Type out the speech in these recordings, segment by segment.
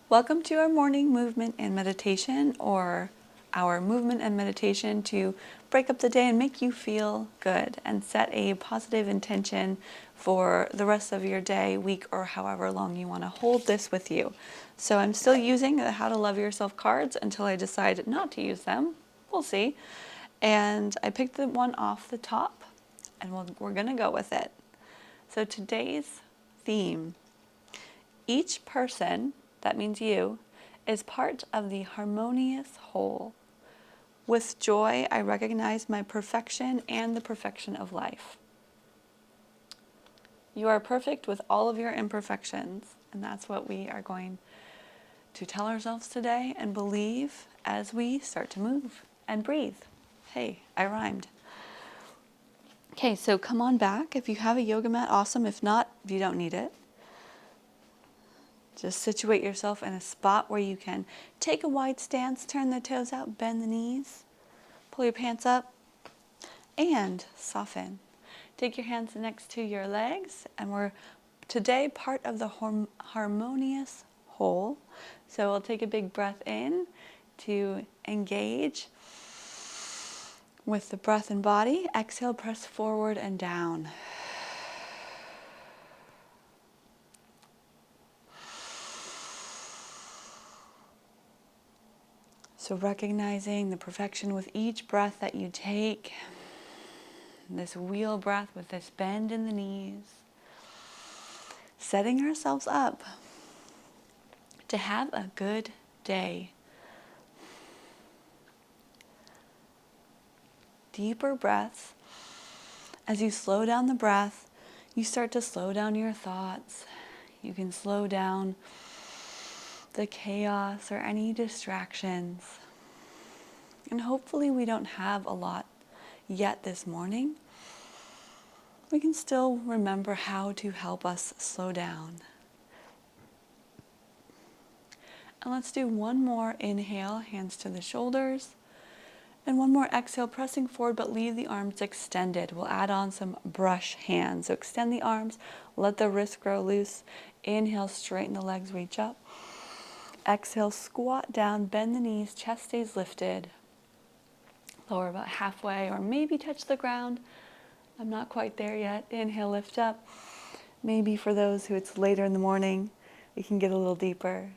Welcome to our morning movement and meditation, or our movement and meditation to break up the day and make you feel good and set a positive intention for the rest of your day, week, or however long you want to hold this with you. So I'm still using the How to Love Yourself cards until I decide not to use them. We'll see. And I picked the one off the top, and we're going to go with it. So today's theme: each person, that means you, is part of the harmonious whole. With joy, I recognize my perfection and the perfection of life. You are perfect with all of your imperfections, and that's what we are going to tell ourselves today and believe as we start to move and breathe. Hey, I rhymed. Okay, so come on back. If you have a yoga mat, awesome. If not, you don't need it. Just situate yourself in a spot where you can take a wide stance, turn the toes out, bend the knees, pull your pants up, and soften. Take your hands next to your legs, and we're today part of the harmonious whole. So we'll take a big breath in to engage with the breath and body. Exhale, press forward and down. So recognizing the perfection with each breath that you take, this wheel breath with this bend in the knees, setting ourselves up to have a good day. Deeper breaths. As you slow down the breath, you start to slow down your thoughts. You can slow down the chaos or any distractions. And hopefully we don't have a lot yet this morning. We can still remember how to help us slow down. And let's do one more inhale, hands to the shoulders. And one more exhale, pressing forward, but leave the arms extended. We'll add on some brush hands. So extend the arms, let the wrists grow loose. Inhale, straighten the legs, reach up. Exhale, squat down, bend the knees, chest stays lifted. Lower about halfway, or maybe touch the ground. I'm not quite there yet. Inhale, lift up. Maybe for those who it's later in the morning, we can get a little deeper.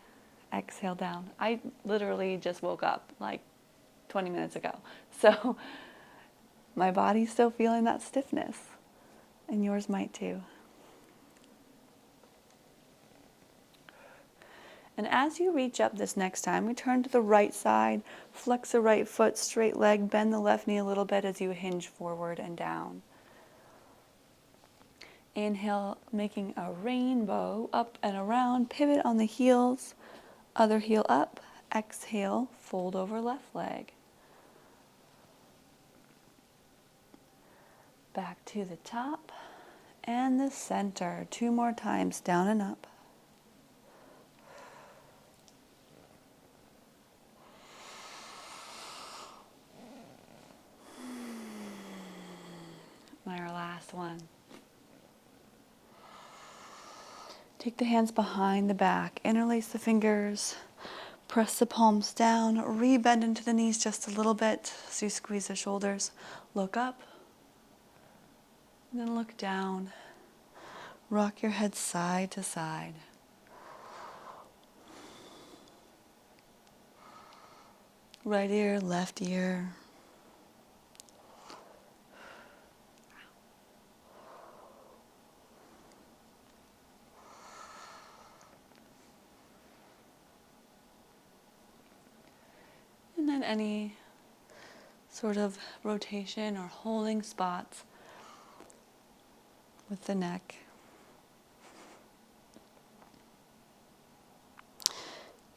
Exhale down. I literally just woke up like 20 minutes ago. So my body's still feeling that stiffness, and yours might too. And as you reach up this next time, we turn to the right side, flex the right foot, straight leg, bend the left knee a little bit as you hinge forward and down. Inhale, making a rainbow, up and around, pivot on the heels, other heel up. Exhale, fold over left leg. Back to the top and the center. 2 more times, down and up. And our last one. Take the hands behind the back, interlace the fingers, press the palms down, re-bend into the knees just a little bit so you squeeze the shoulders. Look up, and then look down. Rock your head side to side. Right ear, left ear. And then any sort of rotation or holding spots with the neck.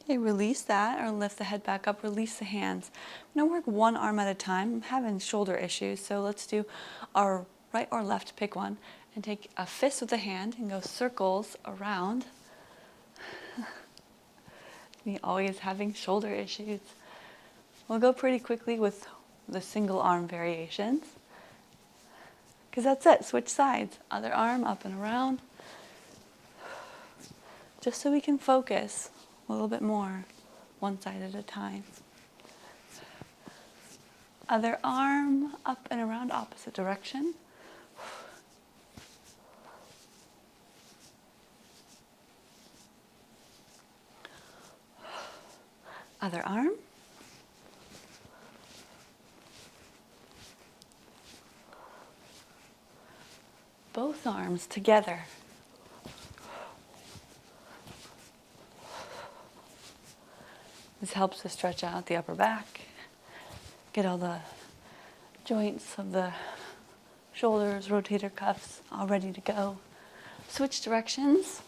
Okay, release that, or lift the head back up, release the hands. I'm going to work one arm at a time. I'm having shoulder issues, so let's do our right or left, pick one, and take a fist with the hand and go circles around. Me always having shoulder issues. We'll go pretty quickly with the single arm variations, because that's it. Switch sides. Other arm up and around. Just so we can focus a little bit more, one side at a time. Other arm up and around, opposite direction. Other arm. Both arms together. This helps to stretch out the upper back, get all the joints of the shoulders, rotator cuffs all ready to go. Switch directions.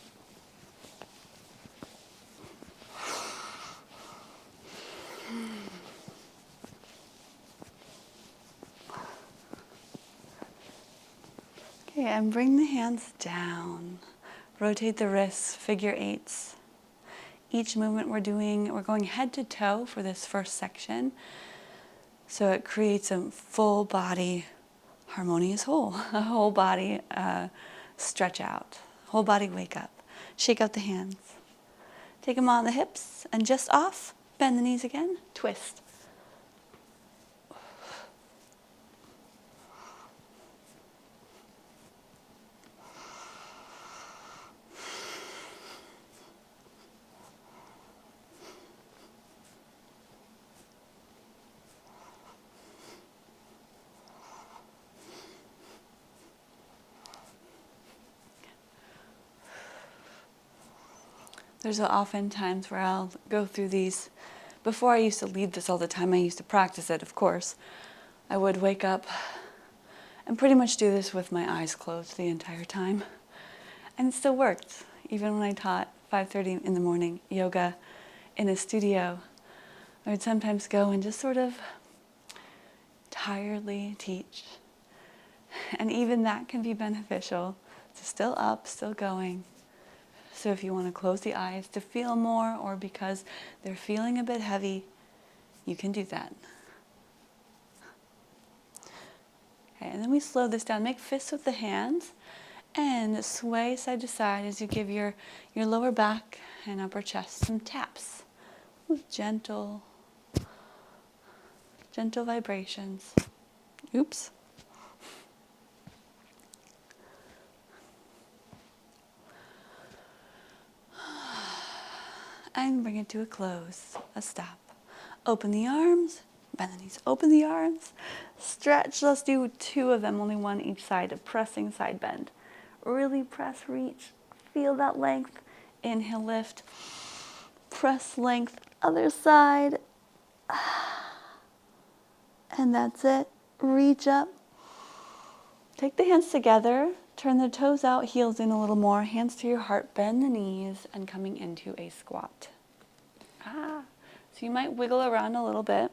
Okay, and bring the hands down. Rotate the wrists, figure eights. Each movement we're going head to toe for this first section. So it creates a full body harmonious whole, a whole body stretch out, whole body wake up. Shake out the hands. Take them on the hips and just off. Bend the knees again, twist. There's often times where I'll go through these. Before I used to lead this all the time, I used to practice it, of course. I would wake up and pretty much do this with my eyes closed the entire time. And it still worked. Even when I taught 5:30 in the morning yoga in a studio, I would sometimes go and just sort of tiredly teach. And even that can be beneficial. It's still up, still going. So if you want to close the eyes to feel more, or because they're feeling a bit heavy, you can do that. Okay, and then we slow this down. Make fists with the hands and sway side to side as you give your lower back and upper chest some taps with gentle vibrations. Oops. And bring it to a close, a stop. Open the arms, bend the knees, open the arms, stretch. Let's do 2 of them, only one each side, a pressing side bend. Really press, reach, feel that length. Inhale, lift, press, length, other side. And that's it. Reach up. Take the hands together, turn the toes out, heels in a little more, hands to your heart, bend the knees, and coming into a squat. So you might wiggle around a little bit.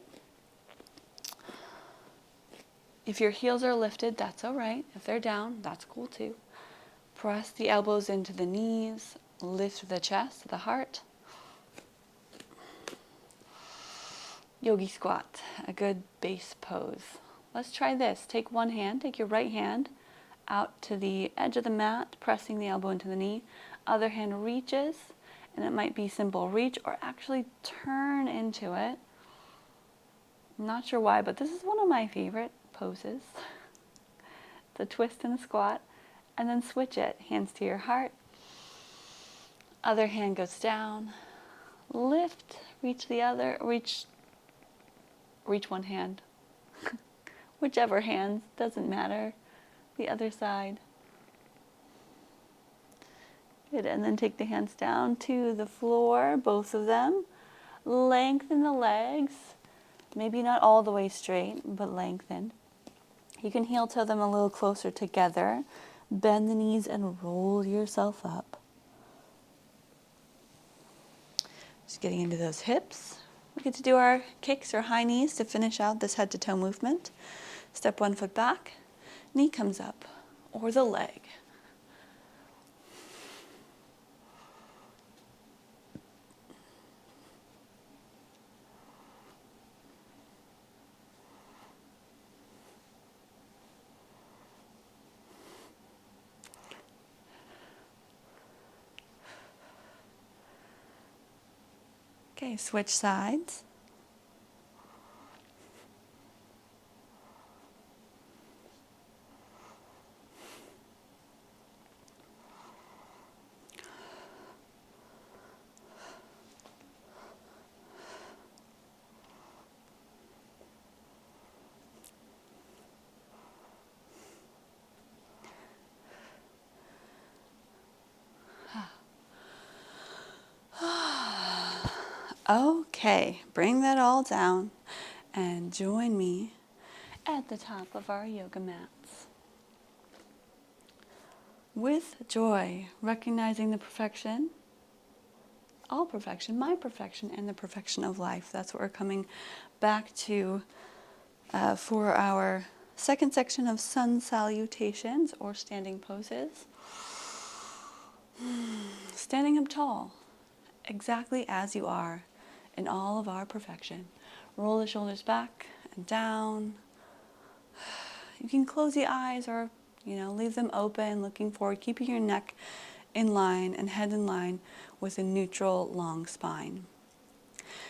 If your heels are lifted, that's all right. If they're down, that's cool too. Press the elbows into the knees, lift the chest, the heart. Yogi squat, a good base pose. Let's try this. Take one hand, take your right hand out to the edge of the mat, pressing the elbow into the knee. Other hand reaches, and it might be simple reach or actually turn into it. I'm not sure why, but this is one of my favorite poses. The twist and the squat, and then switch it. Hands to your heart. Other hand goes down. Lift, reach the other, reach one hand. Whichever hand, doesn't matter. The other side. Good, and then take the hands down to the floor, both of them. Lengthen the legs. Maybe not all the way straight, but lengthen. You can heel toe them a little closer together. Bend the knees and roll yourself up. Just getting into those hips. We get to do our kicks or high knees to finish out this head to toe movement. Step one foot back, knee comes up, or the leg. Okay, switch sides. Okay, bring that all down and join me at the top of our yoga mats. With joy, recognizing the perfection, all perfection, my perfection, and the perfection of life. That's what we're coming back to for our second section of sun salutations or standing poses. Standing up tall, exactly as you are, in all of our perfection. Roll the shoulders back and down. You can close the eyes or, leave them open, looking forward, keeping your neck in line and head in line with a neutral, long spine.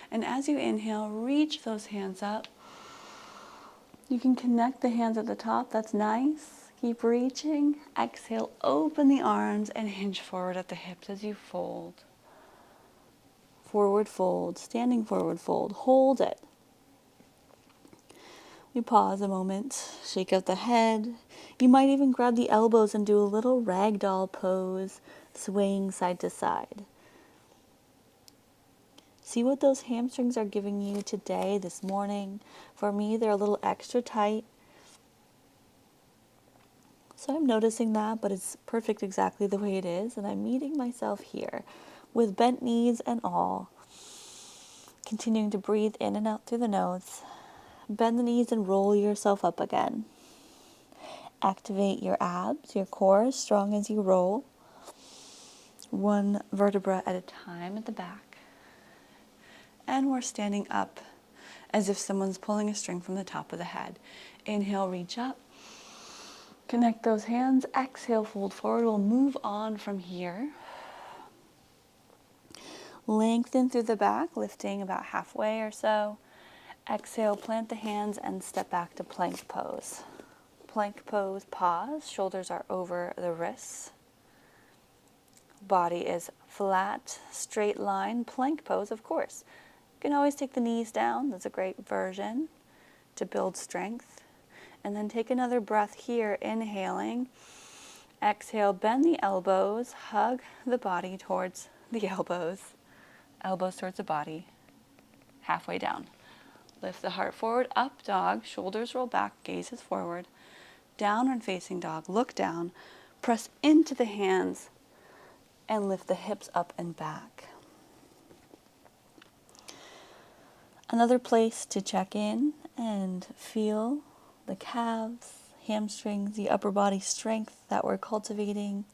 And as you inhale, reach those hands up. You can connect the hands at the top. That's nice. Keep reaching. Exhale, open the arms and hinge forward at the hips as you fold. Forward fold, standing forward fold. Hold it. We pause a moment, shake out the head. You might even grab the elbows and do a little ragdoll pose, swaying side to side. See what those hamstrings are giving you today, this morning. For me, they're a little extra tight. So I'm noticing that, but it's perfect exactly the way it is. And I'm meeting myself here with bent knees and all. Continuing to breathe in and out through the nose. Bend the knees and roll yourself up again. Activate your abs, your core as strong as you roll. One vertebra at a time at the back. And we're standing up as if someone's pulling a string from the top of the head. Inhale, reach up. Connect those hands. Exhale, fold forward. We'll move on from here. Lengthen through the back, lifting about halfway or so. Exhale, plant the hands and step back to plank pose. Plank pose, pause. Shoulders are over the wrists. Body is flat, straight line. Plank pose, of course. You can always take the knees down. That's a great version to build strength. And then take another breath here, inhaling. Exhale, bend the elbows, hug the body towards the elbows. Elbows towards the body, halfway down. Lift the heart forward, up dog, shoulders roll back, gaze is forward. Downward facing dog, look down, press into the hands, and lift the hips up and back. Another place to check in and feel the calves, hamstrings, the upper body strength that we're cultivating.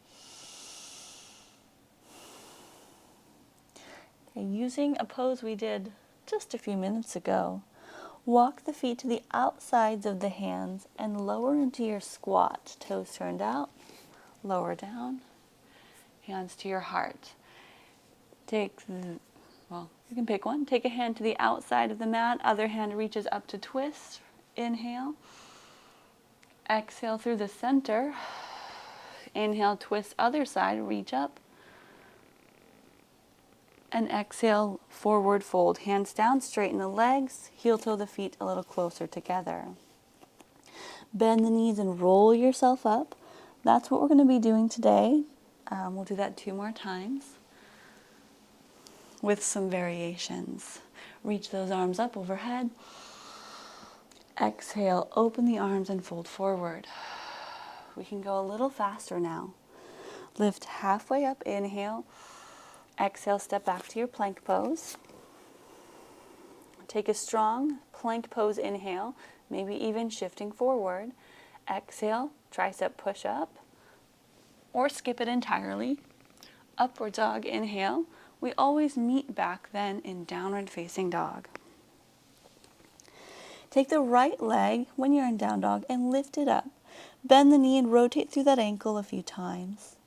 Okay, using a pose we did just a few minutes ago, walk the feet to the outsides of the hands and lower into your squat. Toes turned out, lower down, hands to your heart. You can pick one. Take a hand to the outside of the mat, other hand reaches up to twist. Inhale. Exhale through the center. Inhale, twist other side, reach up. And exhale, forward fold. Hands down, straighten the legs, heel toe the feet a little closer together. Bend the knees and roll yourself up. That's what we're going to be doing today. We'll do that 2 more times with some variations. Reach those arms up overhead. Exhale, open the arms and fold forward. We can go a little faster now. Lift halfway up, inhale. Exhale, step back to your plank pose. Take a strong plank pose inhale, maybe even shifting forward. Exhale, tricep push up, or skip it entirely. Upward dog, inhale. We always meet back then in downward facing dog. Take the right leg when you're in down dog and lift it up. Bend the knee and rotate through that ankle a few times.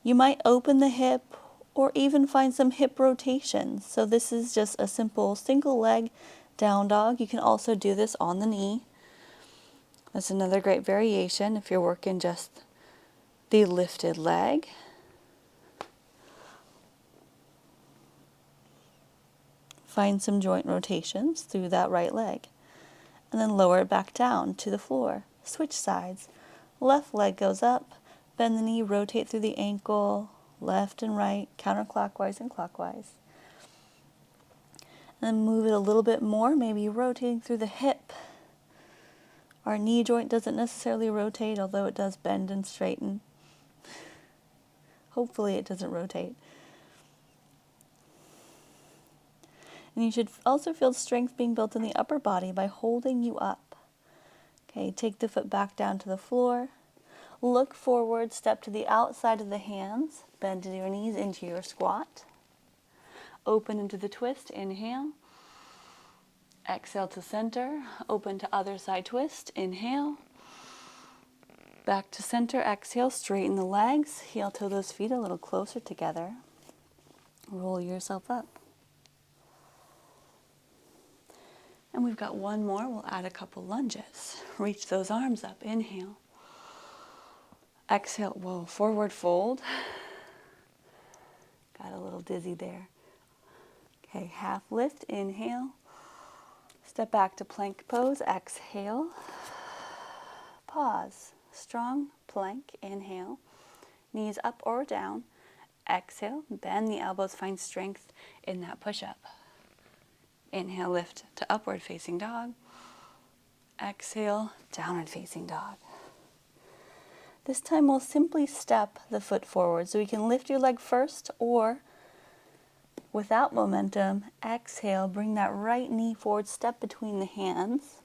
You might open the hip or even find some hip rotations. So this is just a simple single leg down dog. You can also do this on the knee. That's another great variation if you're working just the lifted leg. Find some joint rotations through that right leg. And then lower it back down to the floor. Switch sides. Left leg goes up, bend the knee, rotate through the ankle, left and right, counterclockwise and clockwise. And then move it a little bit more, maybe rotating through the hip. Our knee joint doesn't necessarily rotate, although it does bend and straighten. Hopefully it doesn't rotate. And you should also feel strength being built in the upper body by holding you up. Okay, take the foot back down to the floor. Look forward, step to the outside of the hands, bend your knees into your squat. Open into the twist, inhale. Exhale to center, open to other side twist, inhale. Back to center, exhale, straighten the legs, heel toe those feet a little closer together. Roll yourself up. And we've got one more, we'll add a couple lunges. Reach those arms up, inhale. Exhale, whoa, forward fold. Got a little dizzy there. Okay, half lift, inhale. Step back to plank pose, exhale. Pause, strong plank, inhale. Knees up or down, exhale. Bend the elbows, find strength in that push-up. Inhale, lift to upward facing dog. Exhale, downward facing dog. This time we'll simply step the foot forward. So you can lift your leg first, or without momentum, exhale, bring that right knee forward, step between the hands.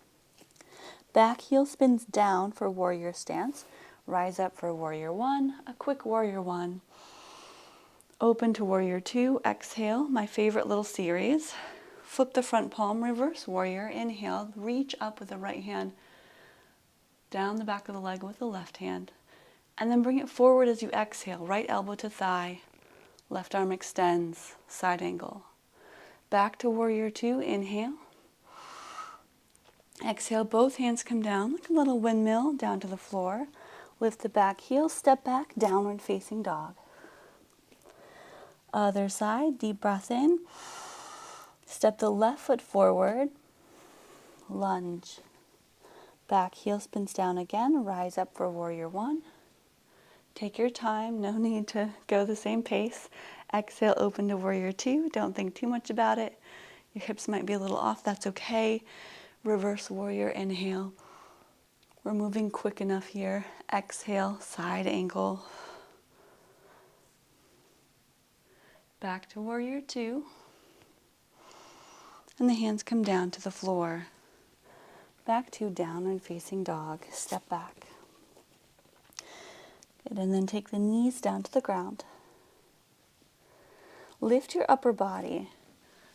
Back heel spins down for warrior stance. Rise up for warrior one, a quick warrior one. Open to warrior two, exhale, my favorite little series. Flip the front palm, reverse warrior, inhale, reach up with the right hand, down the back of the leg with the left hand, and then bring it forward as you exhale, right elbow to thigh, left arm extends, side angle. Back to warrior two, inhale. Exhale, both hands come down like a little windmill down to the floor. Lift the back heel, step back, downward facing dog. Other side, deep breath in. Step the left foot forward, lunge. Back heel spins down again, rise up for warrior one. Take your time, no need to go the same pace. Exhale, open to warrior two. Don't think too much about it. Your hips might be a little off, that's okay. Reverse warrior, inhale. We're moving quick enough here. Exhale, side angle. Back to warrior two. And the hands come down to the floor. Back to downward facing dog. Step back. Good, and then take the knees down to the ground. Lift your upper body.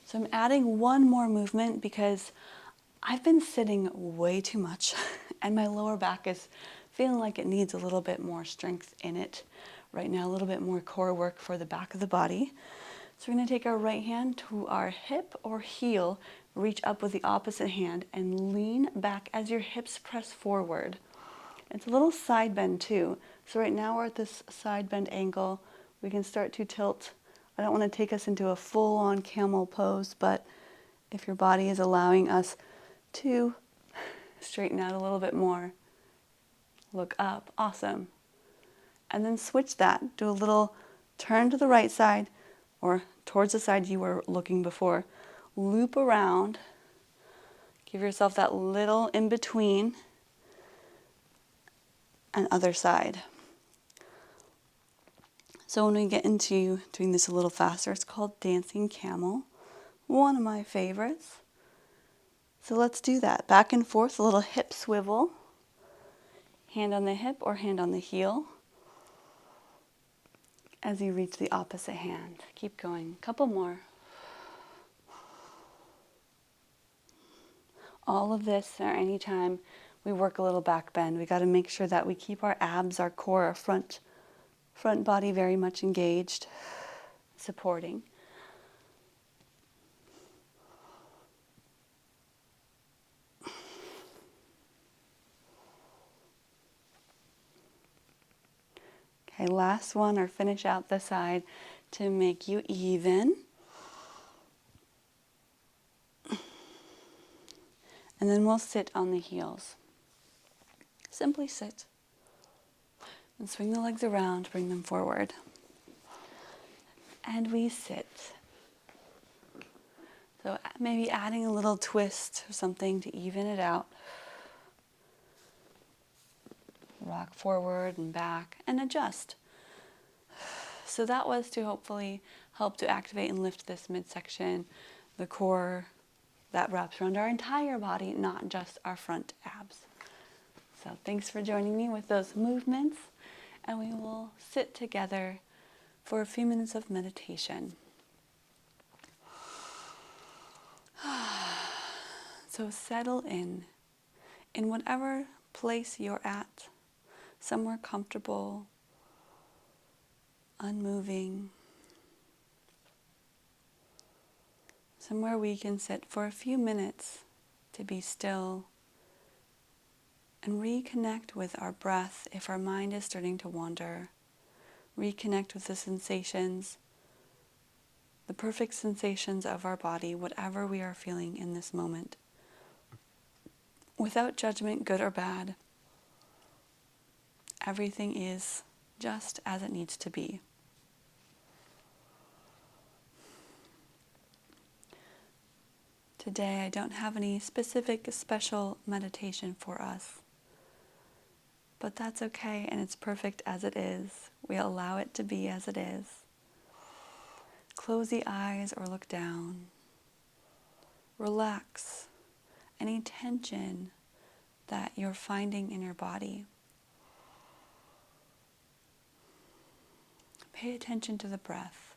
So I'm adding one more movement because I've been sitting way too much and my lower back is feeling like it needs a little bit more strength in it right now, a little bit more core work for the back of the body. So we're going to take our right hand to our hip or heel, reach up with the opposite hand and lean back as your hips press forward. It's a little side bend too. So right now we're at this side bend angle. We can start to tilt. I don't want to take us into a full-on camel pose, but if your body is allowing us to straighten out a little bit more, look up, awesome. And then switch that, do a little turn to the right side or towards the side you were looking before. Loop around, give yourself that little in between, and other side. So when we get into doing this a little faster, it's called dancing camel, one of my favorites. So let's do that. Back and forth, a little hip swivel, hand on the hip or hand on the heel as you reach the opposite hand. Keep going, a couple more. All of this, or anytime we work a little back bend, we got to make sure that we keep our abs, our core, our front body very much engaged. supporting. Okay, last one, or finish out the side to make you even. And then we'll sit on the heels. Simply sit. And swing the legs around, bring them forward. And we sit. So maybe adding a little twist or something to even it out. Rock forward and back and adjust. So that was to hopefully help to activate and lift this midsection, the core that wraps around our entire body, not just our front abs. So thanks for joining me with those movements, and we will sit together for a few minutes of meditation. So settle in whatever place you're at, somewhere comfortable, unmoving, somewhere we can sit for a few minutes to be still and reconnect with our breath if our mind is starting to wander. Reconnect with the sensations, the perfect sensations of our body, whatever we are feeling in this moment. Without judgment, good or bad, everything is just as it needs to be. Today, I don't have any specific special meditation for us, but that's okay, and it's perfect as it is. We allow it to be as it is. Close the eyes or look down. Relax any tension that you're finding in your body. Pay attention to the breath.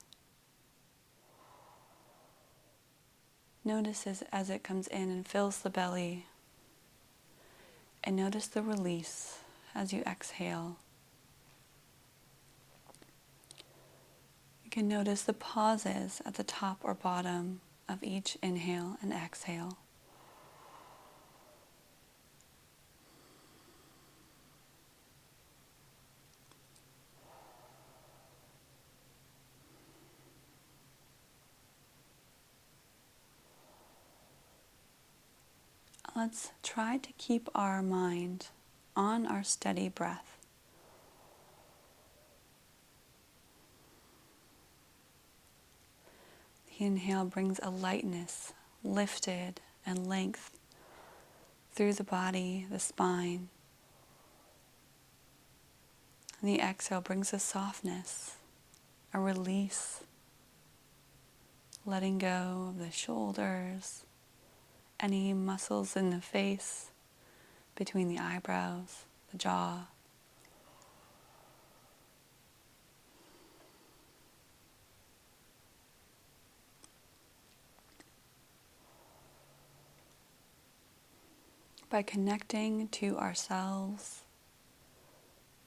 Notice as it comes in and fills the belly. And notice the release as you exhale. You can notice the pauses at the top or bottom of each inhale and exhale. Let's try to keep our mind on our steady breath. The inhale brings a lightness, lifted, and length through the body, the spine. And the exhale brings a softness, a release, letting go of the shoulders, any muscles in the face, between the eyebrows, the jaw. By connecting to ourselves,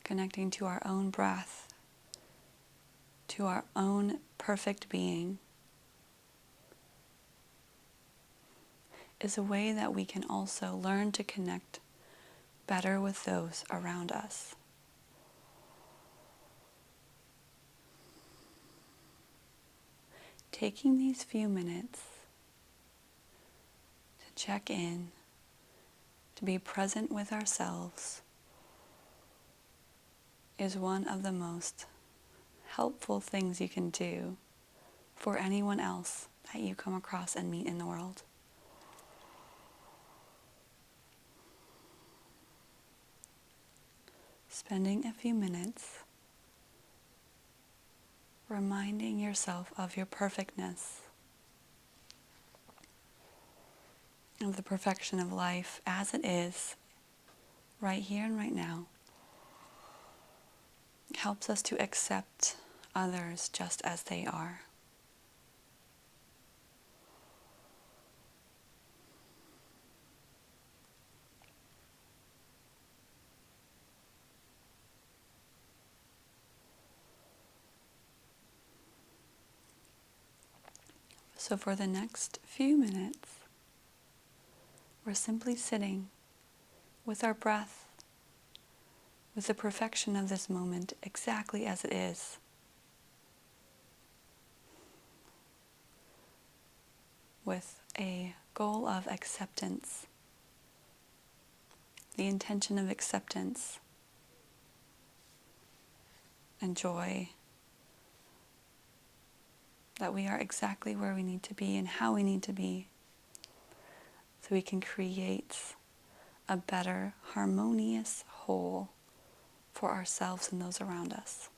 connecting to our own breath, to our own perfect being, is a way that we can also learn to connect better with those around us. Taking these few minutes to check in, to be present with ourselves, is one of the most helpful things you can do for anyone else that you come across and meet in the world. Spending a few minutes reminding yourself of your perfectness, of the perfection of life as it is, right here and right now, helps us to accept others just as they are. So for the next few minutes, we're simply sitting with our breath, with the perfection of this moment exactly as it is. With a goal of acceptance, the intention of acceptance and joy that we are exactly where we need to be and how we need to be so we can create a better, harmonious whole for ourselves and those around us.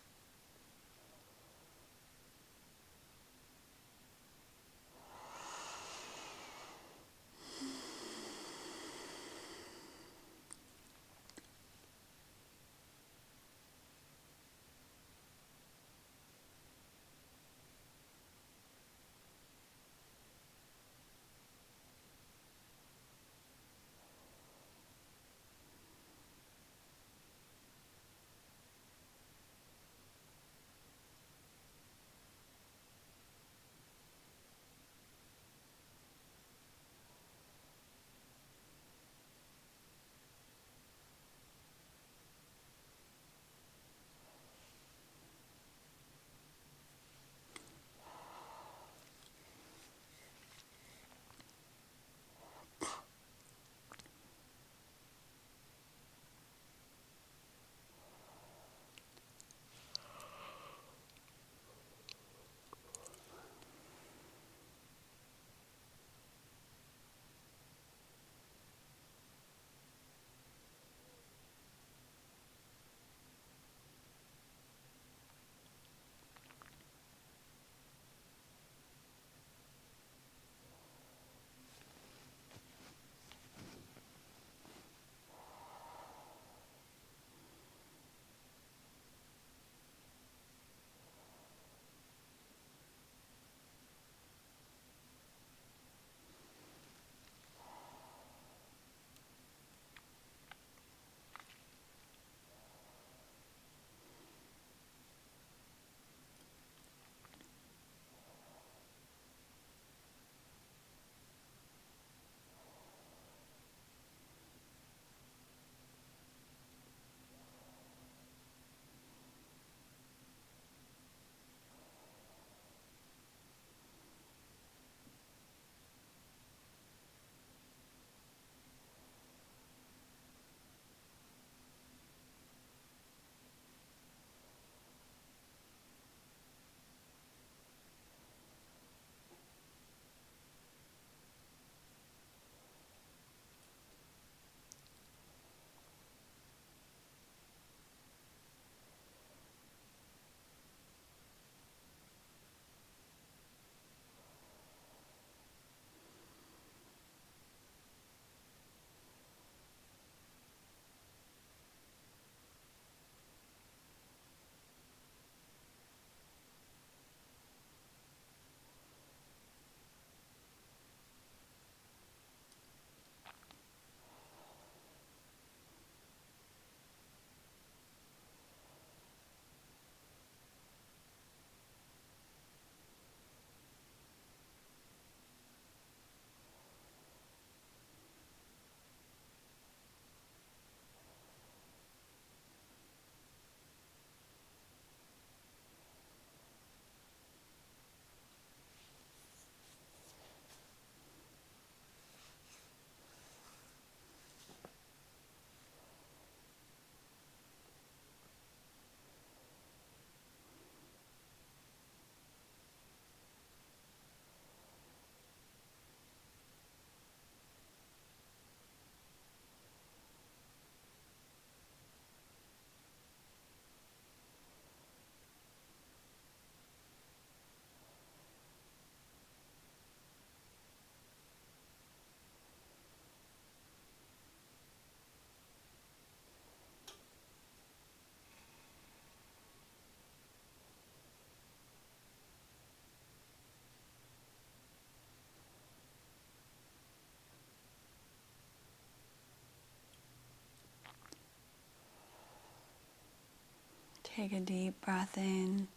Take a deep breath in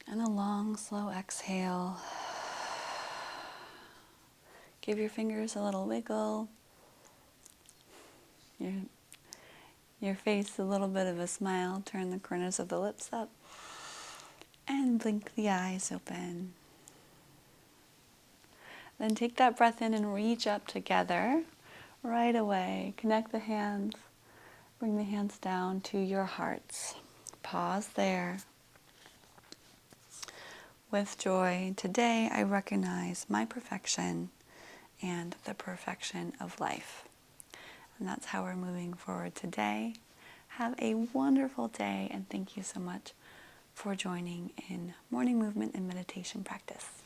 And a long, slow exhale. Give your fingers a little wiggle. Your face a little bit of a smile. Turn the corners of the lips up. And blink the eyes open. Then take that breath in and reach up together right away. Connect the hands. Bring the hands down to your hearts. Pause there. With joy, today I recognize my perfection and the perfection of life. And that's how we're moving forward today. Have a wonderful day, and thank you so much for joining in morning movement and meditation practice.